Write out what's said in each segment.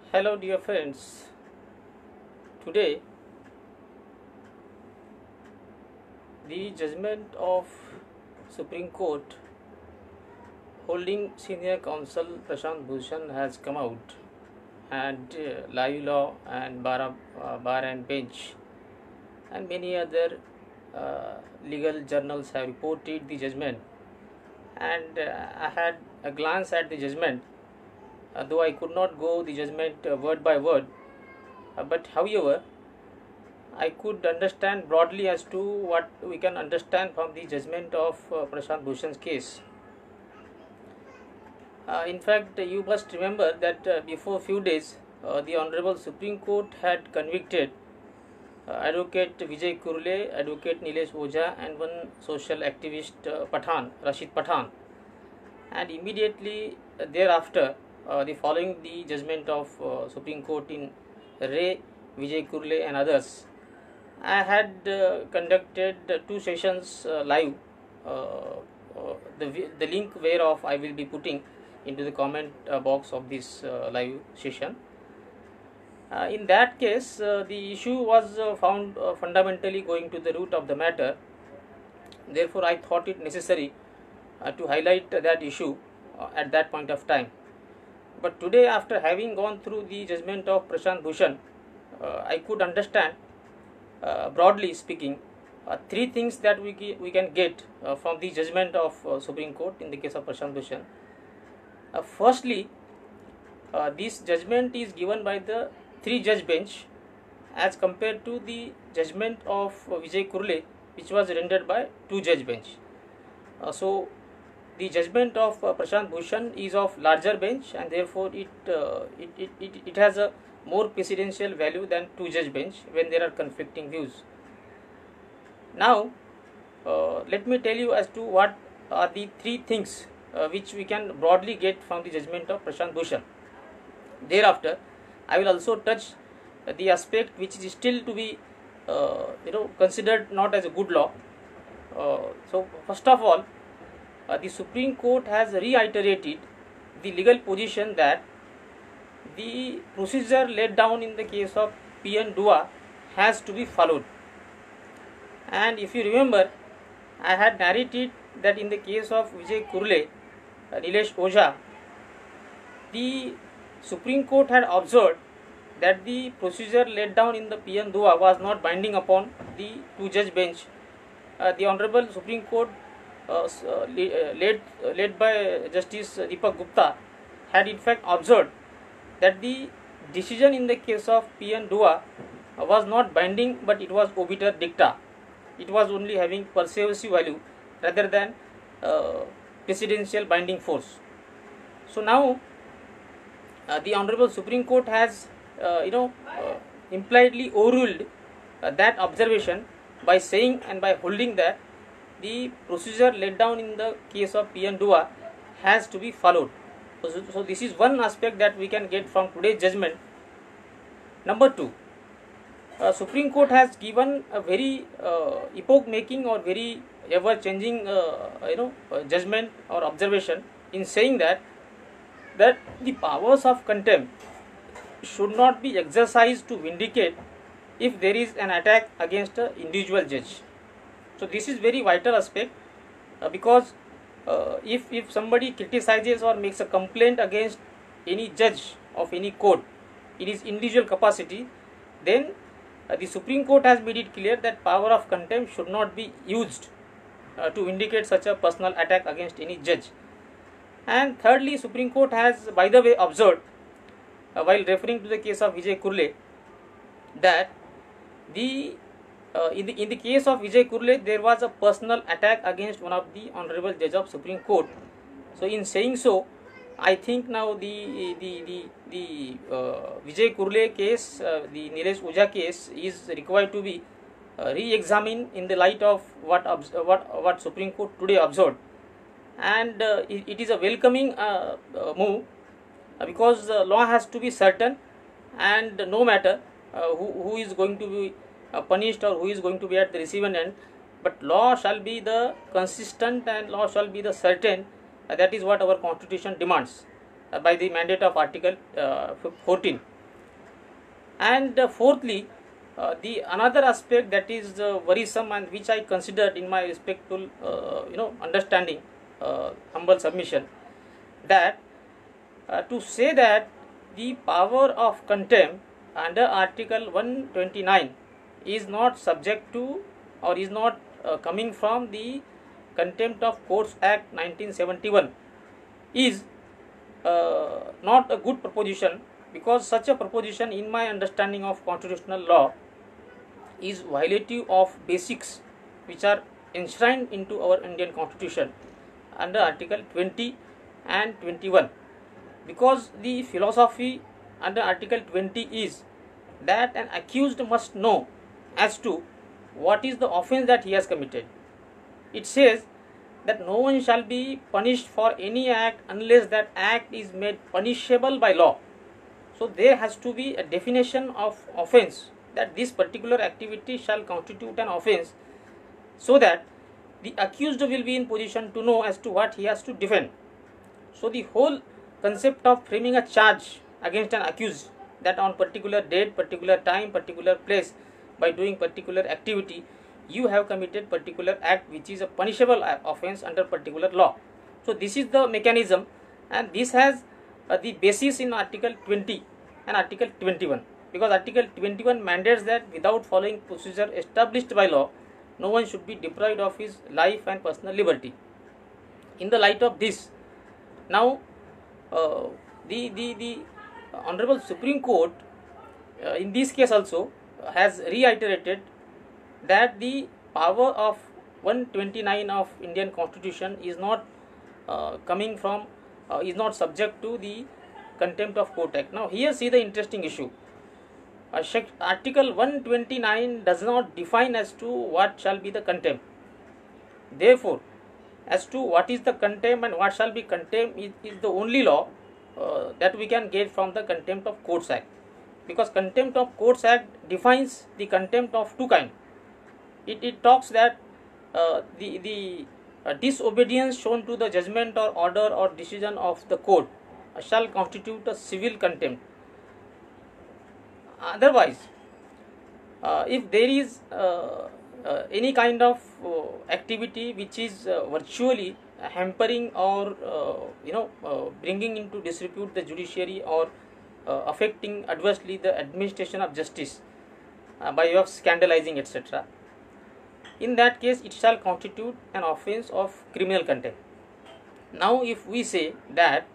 Hello, dear friends. Today, the judgment of Supreme Court holding senior counsel Prashant Bhushan has come out, and Live Law and Bar and Bench and many other legal journals have reported the judgment. And I had a glance at the judgment, though I could not go the judgment word by word. But however, I could understand broadly as to what we can understand from the judgment of Prashant Bhushan's case. In fact, you must remember that before a few days, the Honorable Supreme Court had convicted Advocate Vijay Kurle, Advocate Nilesh Ojha, and one social activist Rashid Pathan. And immediately thereafter, the following the judgment of Supreme Court in Ray, Vijay Kurle, and others, I had conducted two sessions live, the link whereof I will be putting into the comment box of this live session. In that case, the issue was found fundamentally going to the root of the matter. Therefore, I thought it necessary to highlight that issue at that point of time. But today, after having gone through the judgment of Prashant Bhushan, I could understand, broadly speaking, three things that we can get from the judgment of Supreme Court in the case of Prashant Bhushan. Firstly, this judgment is given by the three-judge bench as compared to the judgment of Vijay Kurle, which was rendered by two-judge bench. So, the judgment of Prashant Bhushan is of larger bench, and therefore it has a more precedential value than two-judge bench when there are conflicting views. Now, let me tell you as to what are the three things which we can broadly get from the judgment of Prashant Bhushan. Thereafter, I will also touch the aspect which is still to be considered not as a good law. So, first of all, the Supreme Court has reiterated the legal position that the procedure laid down in the case of PN Dua has to be followed. And if you remember, I had narrated that in the case of Vijay Kurle, Nilesh Ojha, the Supreme Court had observed that the procedure laid down in the PN Dua was not binding upon the two-judge bench. The Honorable Supreme Court, led by Justice Deepak Gupta, had in fact observed that the decision in the case of PN Dua was not binding, but it was obiter dicta. It was only having persuasive value rather than precedential binding force. So now the Honorable Supreme Court has impliedly overruled that observation by saying and by holding that the procedure laid down in the case of PN Dua has to be followed. So this is one aspect that we can get from today's judgment. Number two, Supreme Court has given a very epoch-making or very ever-changing judgment or observation in saying that the powers of contempt should not be exercised to vindicate if there is an attack against an individual judge. So this is very vital aspect because if somebody criticizes or makes a complaint against any judge of any court in his individual capacity, then the Supreme Court has made it clear that power of contempt should not be used to indicate such a personal attack against any judge. And thirdly, Supreme Court has, by the way, observed while referring to the case of Vijay Kurle that in the case of Vijay Kurle there was a personal attack against one of the Honorable Judge of Supreme Court. So in saying so, I think now the Vijay Kurle case, the Nilesh Ojha case is required to be re-examined in the light of what Supreme Court today observed, and it is a welcoming move because the law has to be certain, and no matter who is going to be punished or who is going to be at the receiving end, but law shall be the consistent and law shall be the certain. That is what our constitution demands by the mandate of Article 14. And fourthly, the another aspect that is worrisome and which I considered in my respectful understanding, humble submission, that to say that the power of contempt under Article 129 is not subject to or is not coming from the Contempt of Courts Act 1971 is not a good proposition, because such a proposition, in my understanding of constitutional law, is violative of basics which are enshrined into our Indian Constitution under Article 20 and 21. Because the philosophy under Article 20 is that an accused must know as to what is the offence that he has committed. It says that no one shall be punished for any act unless that act is made punishable by law. So there has to be a definition of offence, that this particular activity shall constitute an offence, so that the accused will be in position to know as to what he has to defend. So the whole concept of framing a charge against an accused, that on particular date, particular time, particular place, by doing particular activity, you have committed particular act which is a punishable offence under particular law. So this is the mechanism, and this has the basis in Article 20 and Article 21, because Article 21 mandates that without following procedure established by law, no one should be deprived of his life and personal liberty. In the light of this, now the Honorable Supreme Court in this case also has reiterated that the power of 129 of Indian Constitution is not coming from is not subject to the Contempt of Court Act. Now here see the interesting issue. Article 129 does not define as to what shall be the contempt. Therefore, as to what is the contempt and what shall be contempt is the only law that we can get from the Contempt of Courts Act, because Contempt of Courts Act defines the contempt of two kinds. It talks that the disobedience shown to the judgment or order or decision of the court shall constitute a civil contempt. Otherwise, if there is any kind of activity which is virtually hampering or bringing into disrepute the judiciary or affecting adversely the administration of justice by way of scandalizing, etc., in that case it shall constitute an offence of criminal contempt. Now if we say that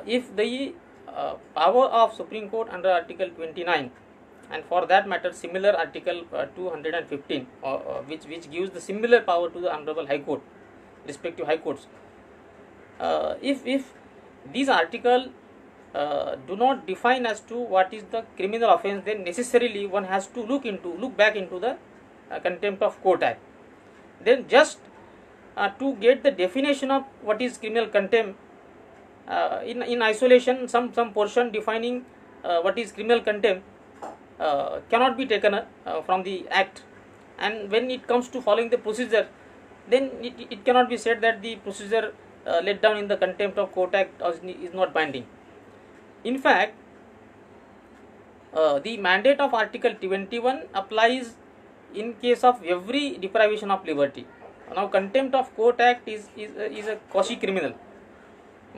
if the power of Supreme Court under Article 29, and for that matter similar Article 215 which gives the similar power to the Honorable High Court, respective High Courts, if these articles do not define as to what is the criminal offence, then necessarily one has to look back into the Contempt of Court Act. Then just to get the definition of what is criminal contempt, in isolation some portion defining what is criminal contempt cannot be taken from the act, and when it comes to following the procedure, then it cannot be said that the procedure laid down in the Contempt of Court Act is not binding. In fact, the mandate of Article 21 applies in case of every deprivation of liberty. Now Contempt of Court Act is a quasi-criminal.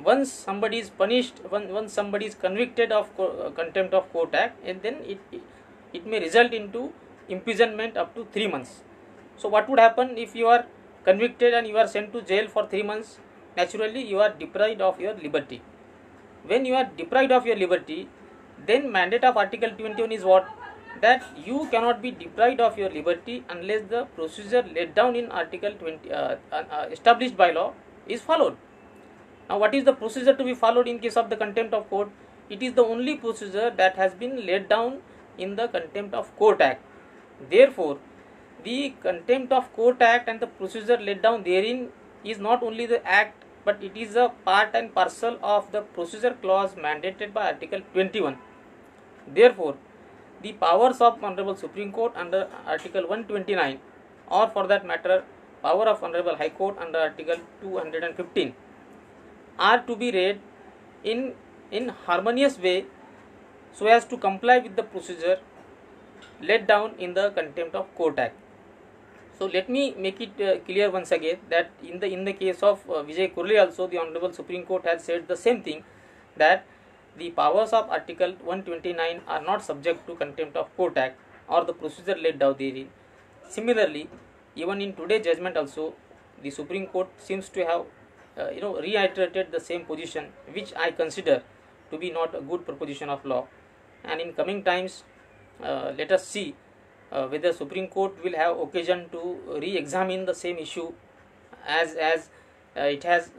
Once somebody is punished, once somebody is convicted of Contempt of Court Act, and then it may result into imprisonment up to 3 months. So what would happen if you are convicted and you are sent to jail for 3 months? Naturally you are deprived of your liberty. When you are deprived of your liberty, then mandate of Article 21 is what? That you cannot be deprived of your liberty unless the procedure laid down in Article 20 established by law is followed. Now what is the procedure to be followed in case of the Contempt of Court? It is the only procedure that has been laid down in the Contempt of Court Act. Therefore, the Contempt of Court Act and the procedure laid down therein is not only the act, but it is a part and parcel of the procedure clause mandated by Article 21. Therefore, the powers of Honorable Supreme Court under Article 129, or for that matter power of Honorable High Court under Article 215, are to be read in harmonious way, so as to comply with the procedure laid down in the Contempt of Court Act. So let me make it clear once again that in the case of Vijay Kurle also, the Honorable Supreme Court has said the same thing, that the powers of Article 129 are not subject to Contempt of Court Act or the procedure laid down therein. Similarly, even in today's judgment also, the Supreme Court seems to have reiterated the same position, which I consider to be not a good proposition of law. And in coming times, let us see whether Supreme Court will have occasion to re-examine the same issue as it has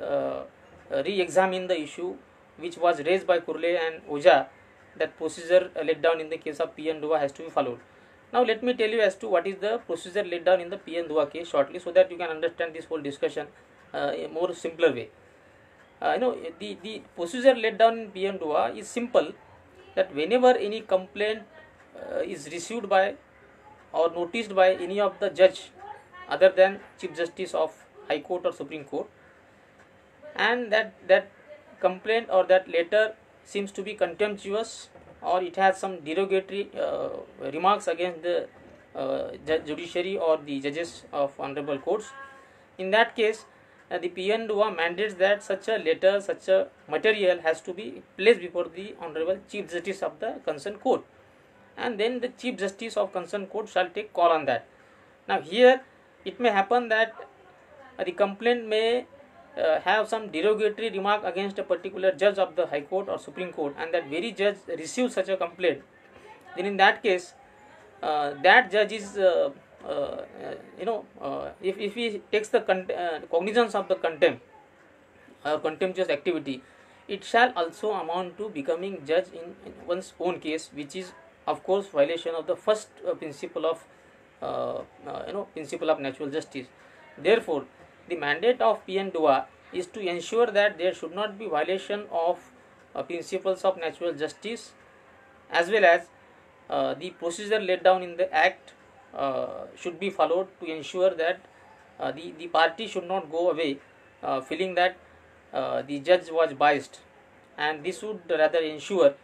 re-examined the issue which was raised by Kurle and Ojha, that procedure laid down in the case of P. N. Dua has to be followed. Now let me tell you as to what is the procedure laid down in the P. N. Dua case shortly, so that you can understand this whole discussion in a more simpler way. The procedure laid down in P. N. Dua is simple, that whenever any complaint is received by or noticed by any of the judge other than Chief Justice of High Court or Supreme Court, and that complaint or that letter seems to be contemptuous, or it has some derogatory remarks against the judiciary or the judges of honorable courts, in that case the P. N. Dua mandates that such a letter, such a material has to be placed before the Honorable Chief Justice of the concerned court, and then the Chief Justice of concerned court shall take call on that. Now here it may happen that the complaint may have some derogatory remark against a particular judge of the High Court or Supreme Court, and that very judge receives such a complaint. Then in that case, that judge is if he takes the cognizance of the contempt or contemptuous activity, it shall also amount to becoming judge in one's own case, which is of course violation of the first principle of principle of natural justice. Therefore, the mandate of P. N. Dua is to ensure that there should not be violation of principles of natural justice, as well as the procedure laid down in the act should be followed, to ensure that the party should not go away feeling that the judge was biased, and this would rather ensure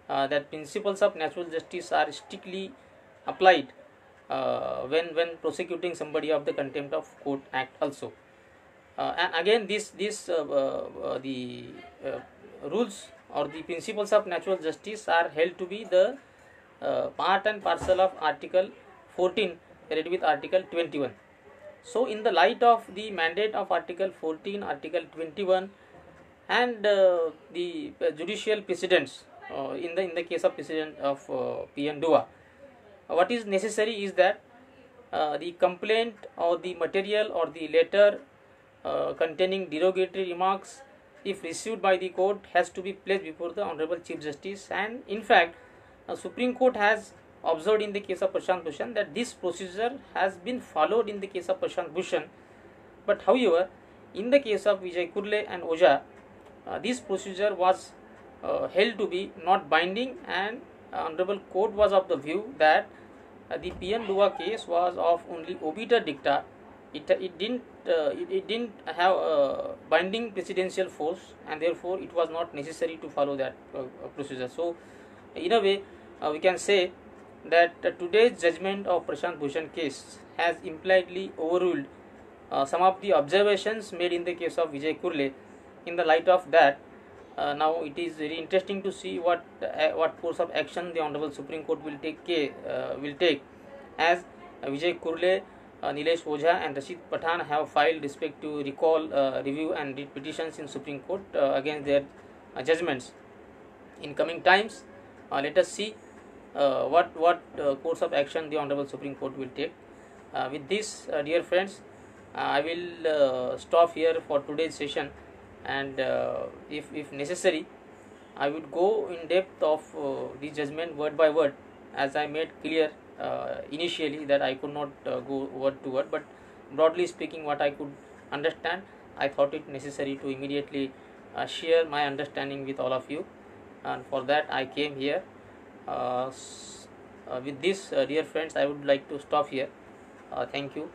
that principles of natural justice are strictly applied when prosecuting somebody of the Contempt of Court Act also. And again, the rules or the principles of natural justice are held to be the part and parcel of Article 14 read with Article 21. So in the light of the mandate of Article 14, Article 21, and the judicial precedents in the case of precedent of P. N. Dua, what is necessary is that the complaint or the material or the letter containing derogatory remarks, if received by the court, has to be placed before the Honorable Chief Justice. And in fact, Supreme Court has observed in the case of Prashant Bhushan that this procedure has been followed in the case of Prashant Bhushan. But however, in the case of Vijay Kurle and Ojha, this procedure was held to be not binding, and Honorable Court was of the view that the P. N. Dua case was of only obiter dicta. It didn't have binding precedential force, and therefore it was not necessary to follow that procedure. So in a way, we can say that today's judgment of Prashant Bhushan case has impliedly overruled some of the observations made in the case of Vijay Kurle. In the light of that, now it is very interesting to see what course of action the Honorable Supreme Court will take, as Vijay Kurle, Nilesh Ojha and Rashid Pathan have filed respective recall, review and writ petitions in Supreme Court against their judgments. In coming times, let us see what course of action the Honorable Supreme Court will take. With this, dear friends, I will stop here for today's session, and if necessary, I would go in depth of the judgment word by word, as I made clear initially that I could not go word to word, but broadly speaking what I could understand, I thought it necessary to immediately share my understanding with all of you, and for that I came here. With this, dear friends, I would like to stop here. Thank you.